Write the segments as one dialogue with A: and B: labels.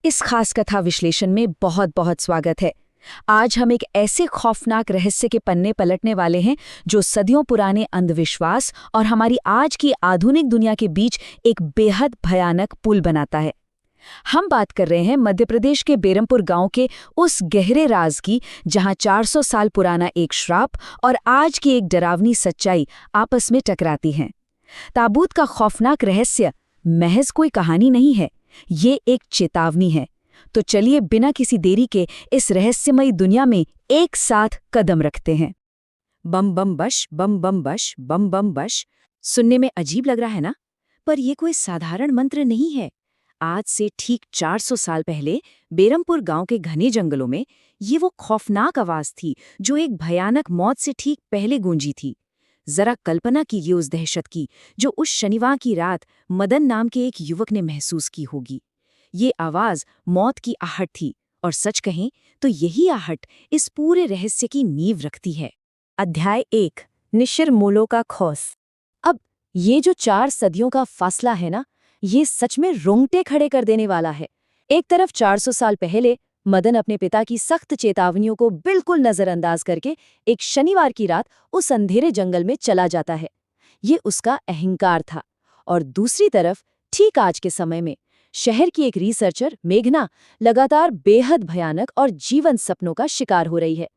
A: इस खास कथा विश्लेषण में बहुत बहुत स्वागत है। आज हम एक ऐसे खौफनाक रहस्य के पन्ने पलटने वाले हैं जो सदियों पुराने अंधविश्वास और हमारी आज की आधुनिक दुनिया के बीच एक बेहद भयानक पुल बनाता है। हम बात कर रहे हैं मध्य प्रदेश के बेरमपुर गांव के उस गहरे राज की, जहां 400 साल पुराना एक श्राप और आज की एक डरावनी सच्चाई आपस में टकराती हैं। ताबूत का खौफनाक रहस्य महज कोई कहानी नहीं है, ये एक चेतावनी है। तो चलिए बिना किसी देरी के इस रहस्यमयी दुनिया में एक साथ कदम रखते हैं।
B: बम बम बश, बम बम बश, बम बम बश। सुनने में अजीब लग रहा है ना? पर यह कोई साधारण मंत्र नहीं है। आज से ठीक 400 साल पहले बेरमपुर गांव के घने जंगलों में ये वो खौफनाक आवाज थी जो एक भयानक मौत से ठीक पहले गूंजी थी। जरा कल्पना कीजिए उस दहशत की जो उस शनिवार की रात मदन नाम के एक युवक ने महसूस की होगी। ये आवाज मौत की आहट थी, और सच कहें तो यही आहट इस पूरे रहस्य की नींव रखती है। अध्याय 1, निशिर-मोलो का खौफ। अब ये जो 4 सदियों का फासला है ना, ये सच में रोंगटे खड़े कर देने वाला है। एक तरफ 400 साल पहले मदन अपने पिता की सख्त चेतावनियों को बिल्कुल नजरअंदाज करके एक शनिवार की रात उस अंधेरे जंगल में चला जाता है। ये उसका अहंकार था। और दूसरी तरफ ठीक आज के समय में शहर की एक रिसर्चर मेघना लगातार बेहद भयानक और जीवन सपनों का शिकार हो रही है।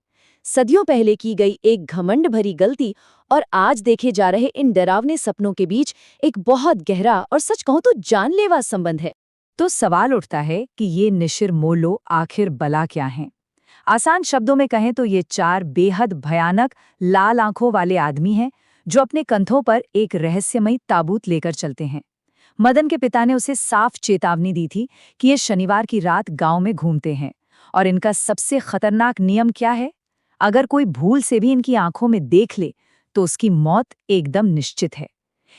B: सदियों पहले की गई एक घमंड भरी गलती और आज देखे जा रहे इन डरावने सपनों के बीच एक बहुत गहरा और सच कहूं तो जानलेवा संबंध है।
C: तो सवाल उठता है कि ये निशिर-मोलो आखिर बला क्या हैं? आसान शब्दों में कहें तो ये 4 बेहद भयानक लाल आंखों वाले आदमी हैं जो अपने कंधों पर एक रहस्यमयी ताबूत लेकर चलते हैं। मदन के पिता ने उसे साफ चेतावनी दी थी कि ये शनिवार की रात गांव में घूमते हैं, और इनका सबसे खतरनाक नियम क्या है? अगर कोई भूल से भी इनकी आंखों में देख ले तो उसकी मौत एकदम निश्चित है।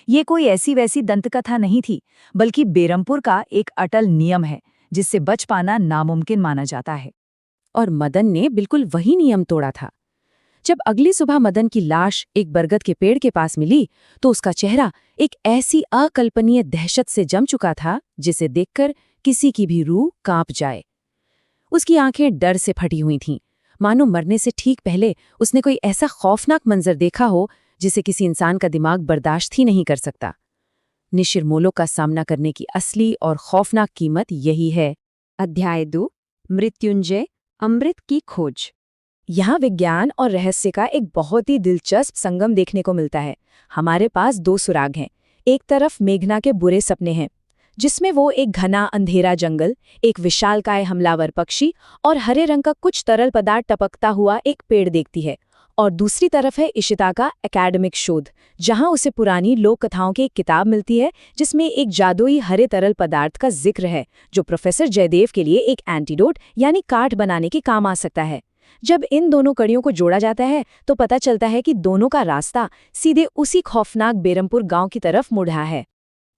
C: ये कोई ऐसी वैसी दंतकथा नहीं थी, बल्कि बेरमपुर का एक अटल नियम है जिससे बच पाना नामुमकिन माना जाता है।
B: और मदन ने बिल्कुल वही नियम तोड़ा था। जब अगली सुबह मदन की लाश एक बरगद के पेड़ के पास मिली तो उसका चेहरा एक ऐसी अकल्पनीय दहशत से जम चुका था जिसे देखकर किसी की भी रूह कांप जाए। उसकी आंखें डर से फटी हुई थीं, मानो मरने से ठीक पहले उसने कोई ऐसा खौफनाक मंजर देखा हो जिसे किसी इंसान का दिमाग बर्दाश्त ही नहीं कर सकता। निशिर-मोलो का सामना करने की असली और खौफनाक कीमत यही है। अध्याय 2, मृत्युंजय अमृत की खोज। यहाँ विज्ञान और रहस्य का एक बहुत ही दिलचस्प संगम देखने को मिलता है। हमारे पास 2 सुराग हैं। एक तरफ मेघना के बुरे सपने हैं, जिसमें वो एक घना अंधेरा जंगल, एक विशालकाय हमलावर पक्षी और हरे रंग का कुछ तरल पदार्थ टपकता हुआ एक पेड़ देखती है। और दूसरी तरफ है इशिता का एकेडमिक शोध, जहां उसे पुरानी लोक कथाओं की एक किताब मिलती है जिसमें एक जादुई हरे तरल पदार्थ का जिक्र है जो प्रोफेसर जयदेव के लिए एक एंटीडोट यानी काठ बनाने के काम आ सकता है। जब इन दोनों कड़ियों को जोड़ा जाता है तो पता चलता है कि दोनों का रास्ता सीधे उसी खौफनाक बेरमपुर गांव की तरफ मुड़ रहा है।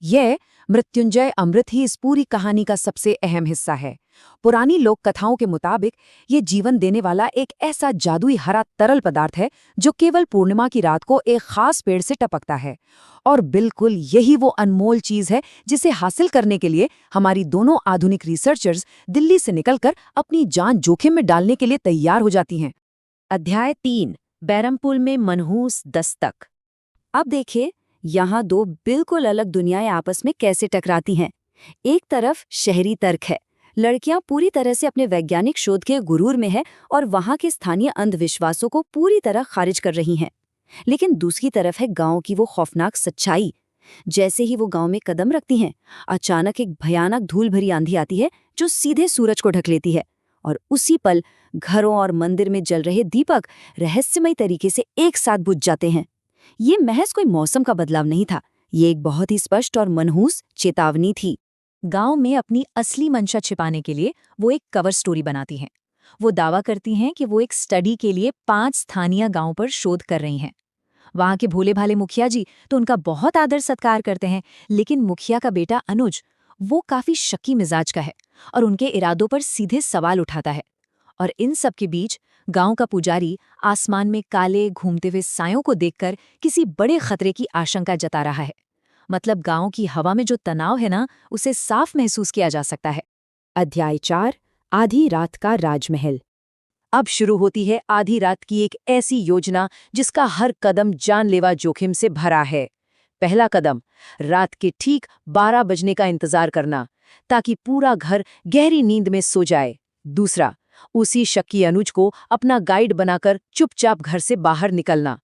B: यह मृत्युंजय अमृत ही इस पूरी कहानी का सबसे अहम हिस्सा है। पुरानी लोक कथाओं के मुताबिक ये जीवन देने वाला एक ऐसा जादुई हरा तरल पदार्थ है जो केवल पूर्णिमा की रात को एक खास पेड़ से टपकता है। और बिल्कुल यही वो अनमोल चीज है जिसे हासिल करने के लिए हमारी दोनों आधुनिक रिसर्चर्स दिल्ली से निकलकर अपनी जान जोखिम में डालने के लिए तैयार हो जाती हैं। अध्याय 3, बेरमपुर में मनहूस दस्तक। अब देखिए, यहाँ 2 बिल्कुल अलग दुनियाएं आपस में कैसे टकराती हैं। एक तरफ शहरी तर्क है, लड़कियां पूरी तरह से अपने वैज्ञानिक शोध के गुरूर में है और वहाँ के स्थानीय अंधविश्वासों को पूरी तरह खारिज कर रही हैं। लेकिन दूसरी तरफ है गांव की वो खौफनाक सच्चाई। जैसे ही वो गांव में कदम रखती हैं, अचानक एक भयानक धूल भरी आंधी आती है जो सीधे सूरज को ढक लेती है, और उसी पल घरों और मंदिर में जल रहे दीपक रहस्यमय तरीके से एक साथ बुझ जाते हैं। ये महज कोई मौसम का बदलाव नहीं था, ये एक बहुत ही स्पष्ट और मनहूस चेतावनी थी।
C: गांव में अपनी असली मंशा छिपाने के लिए वो एक कवर स्टोरी बनाती हैं। वो दावा करती हैं कि वो एक स्टडी के लिए 5 स्थानीय गांवों पर शोध कर रही हैं। वहां के भोले भाले मुखिया जी तो उनका बहुत आदर सत्कार करते हैं, लेकिन मुखिया का बेटा अनुज वो काफी शक्की मिजाज का है और उनके इरादों पर सीधे सवाल उठाता है। और इन सब के बीच गांव का पुजारी आसमान में काले घूमते हुए सायों को देखकर किसी बड़े खतरे की आशंका जता रहा है। मतलब गांव की हवा में जो तनाव है ना, उसे साफ महसूस किया जा सकता है।
B: अध्याय 4 आधी रात का राजमहल।
C: अब शुरू होती है आधी रात की एक ऐसी योजना जिसका हर कदम जानलेवा जोखिम से भरा है। पहला कदम, रात के ठीक 12 बजने का इंतजार करना ताकि पूरा घर गहरी नींद में सो जाए। दूसरा, उसी शक्की अनुज को अपना गाइड बनाकर चुपचाप घर से बाहर निकलना।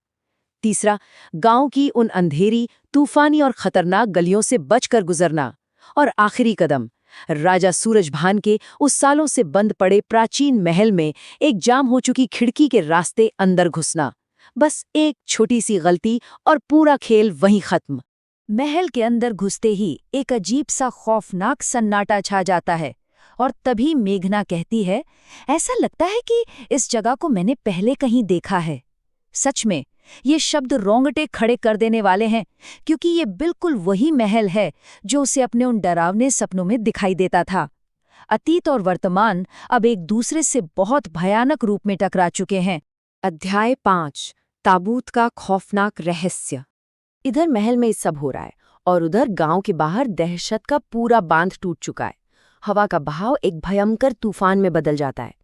C: तीसरा, गांव की उन अंधेरी, तूफानी और खतरनाक गलियों से बचकर गुजरना। और आखिरी कदम, राजा सूरजभान के उस सालों से बंद पड़े प्राचीन महल में एक जाम हो चुकी खिड़की के रास्ते अंदर घुसना। बस एक छोटी सी गलती और पूरा खेल वहीं खत्म।
A: महल के अंदर घुसते ही एक अजीब सा खौफनाक सन्नाटा छा जाता है और तभी मेघना कहती है, ऐसा लगता है कि इस जगह को मैंने पहले कहीं देखा है। सच में ये शब्द रोंगटे खड़े कर देने वाले हैं, क्योंकि ये बिल्कुल वही महल है जो उसे अपने उन डरावने सपनों में दिखाई देता था। अतीत और वर्तमान अब एक दूसरे से बहुत भयानक रूप में टकरा चुके हैं।
B: अध्याय 5 ताबूत का खौफनाक रहस्य। इधर महल में सब हो रहा है और उधर गांव के बाहर दहशत का पूरा बांध टूट चुका है। हवा का बहाव एक भयंकर तूफान में बदल जाता है।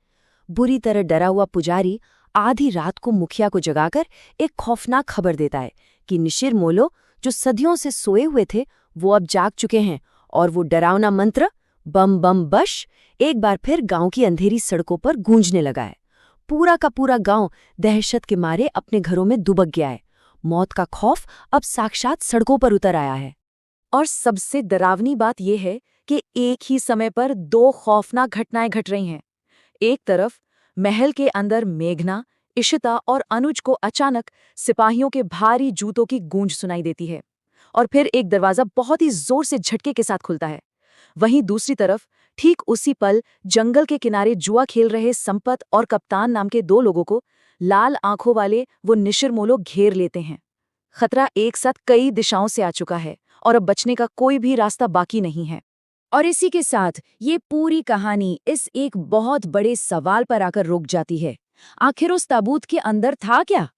B: बुरी तरह डरा हुआ पुजारी आधी रात को मुखिया को जगाकर एक खौफनाक खबर देता है कि निशिर मोलो, जो सदियों से सोए हुए थे, वो अब जाग चुके हैं और वो डरावना मंत्र बम बम बश एक बार फिर गांव की अंधेरी सड़कों पर गूंजने लगा है। पूरा का पूरा गांव दहशत के मारे अपने घरों में दुबक गया है। मौत का खौफ अब साक्षात सड़कों पर उतर आया है। और सबसे डरावनी बात यह है कि एक ही समय पर 2 खौफनाक घटनाएं घट रही हैं। एक तरफ महल के अंदर मेघना, इशिता और अनुज को अचानक सिपाहियों के भारी जूतों की गूंज सुनाई देती है और फिर एक दरवाजा बहुत ही जोर से झटके के साथ खुलता है। वहीं दूसरी तरफ ठीक उसी पल जंगल के किनारे जुआ खेल रहे संपत और कप्तान नाम के 2 लोगों को लाल आंखों वाले वो निशिर मोलो घेर लेते हैं। खतरा एक साथ कई दिशाओं से आ चुका है और अब बचने का कोई भी रास्ता बाकी नहीं है। और इसी के साथ ये पूरी कहानी इस एक बहुत बड़े सवाल पर आकर रुक जाती है। आखिर उस ताबूत के अंदर था क्या?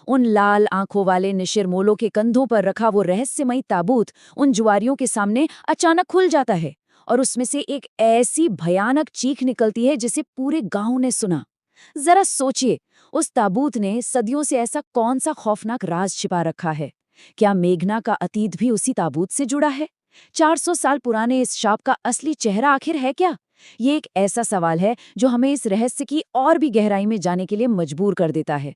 B: उन लाल आंखों वाले निशिर मोलो के कंधों पर रखा वो रहस्यमयी ताबूत उन जुआरियों के सामने अचानक खुल जाता है और उसमें से एक ऐसी भयानक चीख निकलती है जिसे पूरे गांव ने सुना। जरा सोचिए, उस ताबूत ने सदियों से ऐसा कौन सा खौफनाक राज छिपा रखा है? क्या मेघना का अतीत भी उसी ताबूत से जुड़ा है? 400 साल पुराने इस शाप का असली चेहरा आखिर है क्या? ये एक ऐसा सवाल है जो हमें इस रहस्य की और भी गहराई में जाने के लिए मजबूर कर देता है।